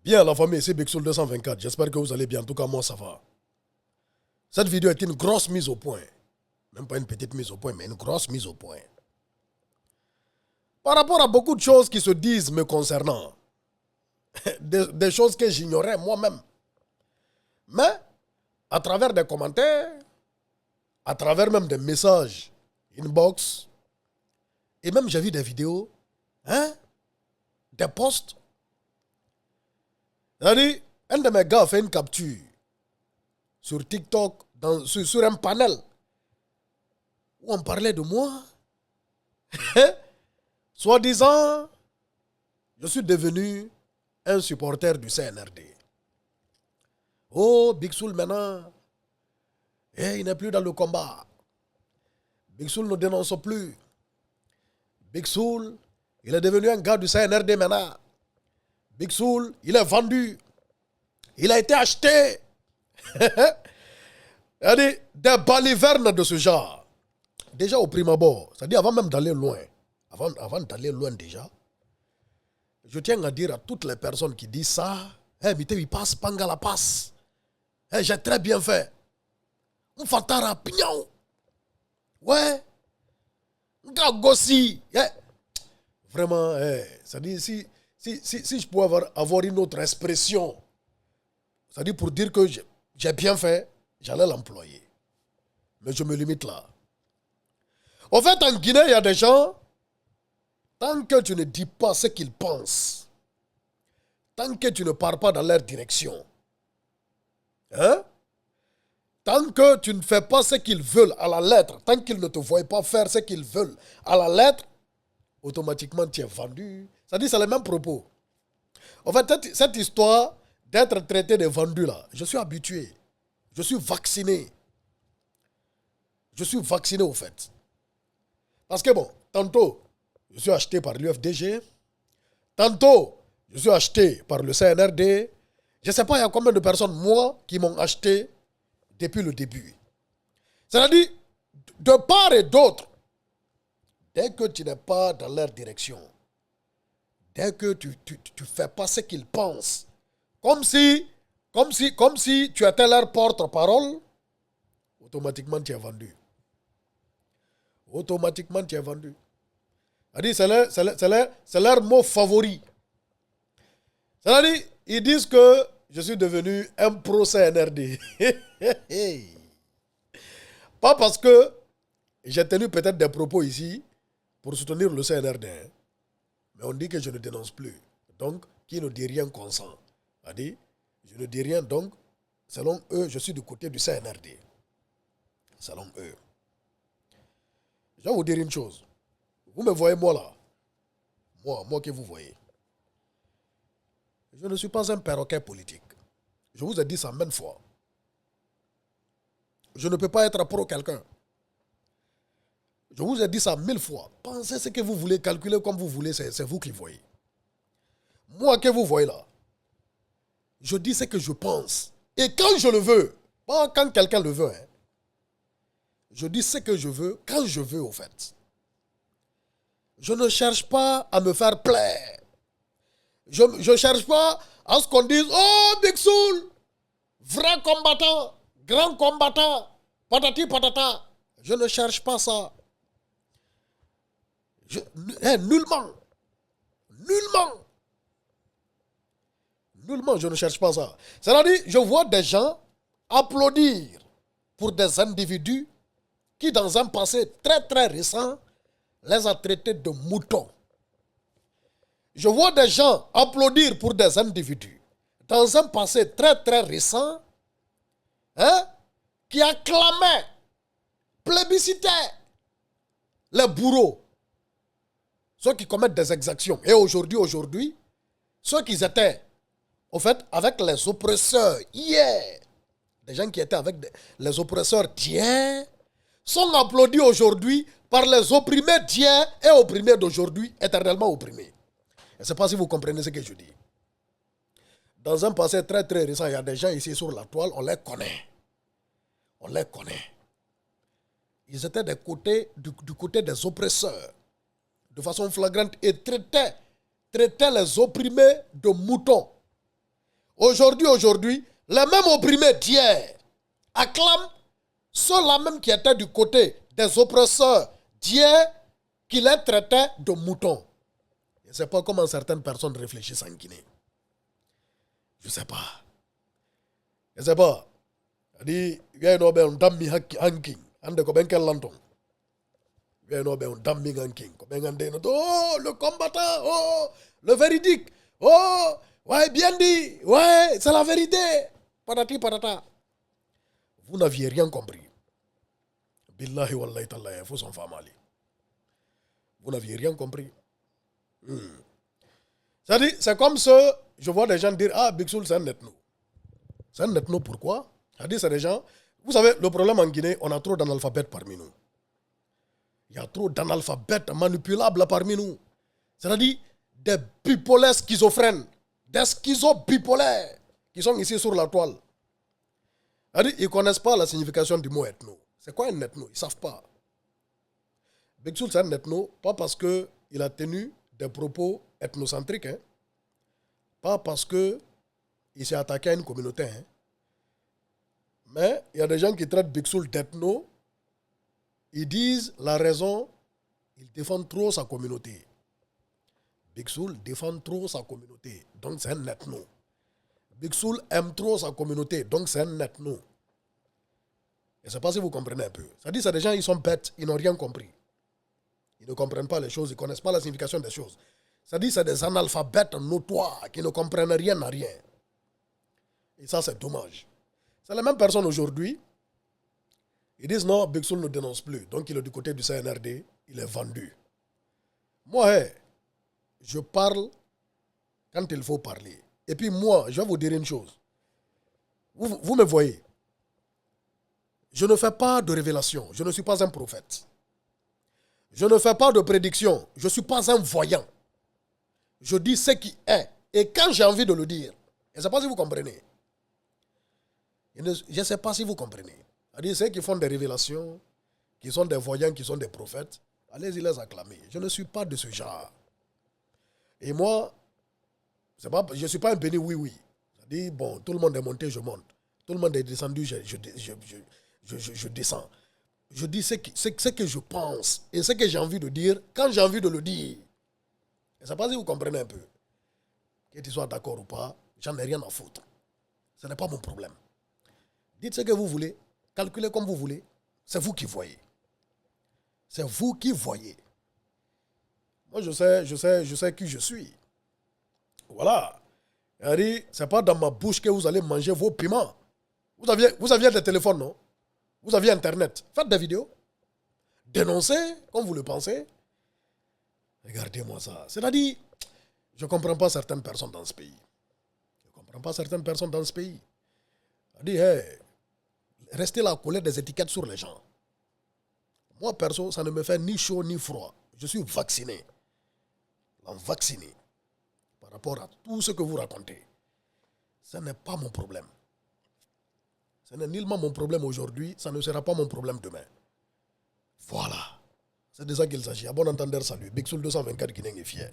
Bien, la famille, c'est Bixoul 224. J'espère que vous allez bien. En tout cas, moi, ça va. Cette vidéo est une grosse mise au point. Même pas une petite mise au point, mais une grosse mise au point. Par rapport à beaucoup de choses qui se disent me concernant. Des choses que j'ignorais moi-même. Mais, à travers des commentaires, à travers même des messages, inbox, et même j'ai vu des vidéos, des posts. C'est-à-dire, un de mes gars a fait une capture sur TikTok, sur un panel, où on parlait de moi. Soi-disant, je suis devenu un supporter du CNRD. Oh, Bixoul maintenant, il n'est plus dans le combat. Bixoul ne dénonce plus. Bixoul, il est devenu un gars du CNRD maintenant. Bixoul, il est vendu. Il a été acheté. C'est-à-dire, des balivernes de ce genre. Déjà au prime abord, c'est-à-dire avant même d'aller loin, avant d'aller loin déjà, je tiens à dire à toutes les personnes qui disent ça, Mité, il passe, panga la passe. J'ai très bien fait. On fatara pignon. Ouais. Gossi. Vraiment, c'est-à-dire, si je pouvais avoir une autre expression, c'est-à-dire pour dire que j'ai bien fait, j'allais l'employer. Mais je me limite là. En fait, en Guinée, il y a des gens, tant que tu ne dis pas ce qu'ils pensent, tant que tu ne pars pas dans leur direction, tant que tu ne fais pas ce qu'ils veulent à la lettre, tant qu'ils ne te voient pas faire ce qu'ils veulent à la lettre, automatiquement tu es vendu. C'est-à-dire, c'est les mêmes propos. En fait, cette histoire d'être traité de vendu là, je suis habitué. Je suis vacciné. Je suis vacciné au fait. Parce que bon, tantôt, je suis acheté par l'UFDG. Tantôt, je suis acheté par le CNRD. Je ne sais pas il y a combien de personnes, moi, qui m'ont acheté depuis le début. C'est-à-dire, de part et d'autre, dès que tu n'es pas dans leur direction, dès que tu ne fais pas ce qu'ils pensent, comme si tu étais leur porte-parole, automatiquement tu es vendu. Automatiquement tu es vendu. C'est leur mot favori. C'est-à-dire, ils disent que je suis devenu un pro-CNRD. Pas parce que j'ai tenu peut-être des propos ici pour soutenir le CNRD. Mais on dit que je ne dénonce plus. Donc, qui ne dit rien consent. C'est-à-dire, je ne dis rien, donc, selon eux, je suis du côté du CNRD. Selon eux. Je vais vous dire une chose. Vous me voyez moi là. Moi que vous voyez. Je ne suis pas un perroquet politique. Je vous ai dit ça maintes fois. Je ne peux pas être pro quelqu'un. Je vous ai dit ça 1000 fois. Pensez ce que vous voulez, calculez comme vous voulez, c'est vous qui voyez. Moi que vous voyez là, je dis ce que je pense. Et quand je le veux, pas quand quelqu'un le veut. Je dis ce que je veux, quand je veux au fait. Je ne cherche pas à me faire plaire. Je ne cherche pas à ce qu'on dise, oh Bixoul, vrai combattant, grand combattant, patati patata. Je ne cherche pas ça. Nullement. Nullement, je ne cherche pas ça. C'est-à-dire, je vois des gens applaudir pour des individus qui, dans un passé très très récent, les a traités de moutons. Je vois des gens applaudir pour des individus, dans un passé très très récent, qui acclamaient, plébiscitaient les bourreaux, ceux qui commettent des exactions. Et aujourd'hui, ceux qui étaient, au fait, avec les oppresseurs hier, des gens qui étaient avec les oppresseurs d'hier, sont applaudis aujourd'hui par les opprimés d'hier et opprimés d'aujourd'hui, éternellement opprimés. Je ne sais pas si vous comprenez ce que je dis. Dans un passé très très récent, il y a des gens ici sur la toile, on les connaît. On les connaît. Ils étaient du côté des oppresseurs, de façon flagrante, et traitaient les opprimés de moutons. Aujourd'hui, les mêmes opprimés d'hier acclament ceux-là même qui étaient du côté des oppresseurs d'hier qui les traitaient de moutons. Je ne sais pas comment certaines personnes réfléchissent en Guinée. Je ne sais pas. Je ne sais pas. Il y a un dammi hanking. Ande ko benkel lanton. Il y a un dammi hanking. Oh, le combattant. Oh, le véridique. Oh, ouais, bien dit. Ouais, c'est la vérité. Patati patata. Vous n'aviez rien compris. Billahi wallahi tallahi, il faut s'en faire mal. Vous n'aviez rien compris. C'est-à-dire, c'est comme ça, je vois des gens dire, ah, Big Soul, c'est un ethno. C'est un ethno, pourquoi? C'est-à-dire, c'est des gens, vous savez, le problème en Guinée, on a trop d'analphabètes parmi nous. Il y a trop d'analphabètes manipulables parmi nous. C'est-à-dire, des bipolaires schizophrènes, des schizobipolaires qui sont ici sur la toile. C'est-à-dire, ils ne connaissent pas la signification du mot ethno. C'est quoi un ethno? Ils ne savent pas. Big Soul, c'est un ethno, pas parce qu'il a tenu des propos ethnocentriques, hein. Pas parce qu'il s'est attaqué à une communauté. Hein. Mais il y a des gens qui traitent Big Soul d'ethno. Ils disent la raison, ils défendent trop sa communauté. Big Soul défend trop sa communauté, donc c'est un ethno. Big Soul aime trop sa communauté, donc c'est un ethno. Je ne sais pas si vous comprenez un peu. C'est-à-dire, c'est des gens, ils sont bêtes, ils n'ont rien compris. Ils ne comprennent pas les choses, ils ne connaissent pas la signification des choses. C'est-à-dire, c'est des analphabètes notoires qui ne comprennent rien à rien. Et ça, c'est dommage. C'est les mêmes personnes aujourd'hui. Ils disent non, Big Soul ne dénonce plus. Donc, il est du côté du CNRD, il est vendu. Moi, je parle quand il faut parler. Et puis moi, je vais vous dire une chose. Vous me voyez. Je ne fais pas de révélation. Je ne suis pas un prophète. Je ne fais pas de prédiction. Je ne suis pas un voyant. Je dis ce qui est. Et quand j'ai envie de le dire, je ne sais pas si vous comprenez. Je ne sais pas si vous comprenez. C'est-à-dire ceux qui font des révélations, qui sont des voyants, qui sont des prophètes, allez-y les acclamer. Je ne suis pas de ce genre. Et moi, je ne suis pas un béni oui-oui. C'est-à-dire, bon, tout le monde est monté, je monte. Tout le monde est descendu, je descends. Je dis ce que je pense et ce que j'ai envie de dire quand j'ai envie de le dire. Je ne sais pas si vous comprenez un peu. Que tu sois d'accord ou pas, j'en ai rien à foutre. Ce n'est pas mon problème. Dites ce que vous voulez, calculez comme vous voulez. C'est vous qui voyez. C'est vous qui voyez. Moi, je sais qui je suis. Voilà. Ce n'est pas dans ma bouche que vous allez manger vos piments. Vous aviez des téléphones, non? Vous aviez Internet. Faites des vidéos. Dénoncez comme vous le pensez. Regardez-moi ça. C'est-à-dire, je ne comprends pas certaines personnes dans ce pays. Je ne comprends pas certaines personnes dans ce pays. C'est-à-dire, hey, restez là à coller des étiquettes sur les gens. Moi, perso, ça ne me fait ni chaud ni froid. Je suis vacciné. Vacciné. Par rapport à tout ce que vous racontez. Ce n'est pas mon problème. Ce n'est nullement mon problème aujourd'hui, ça ne sera pas mon problème demain. Voilà. C'est de ça qu'il s'agit. À bon entendeur, salut. Big Soul 224 Guinée est fier.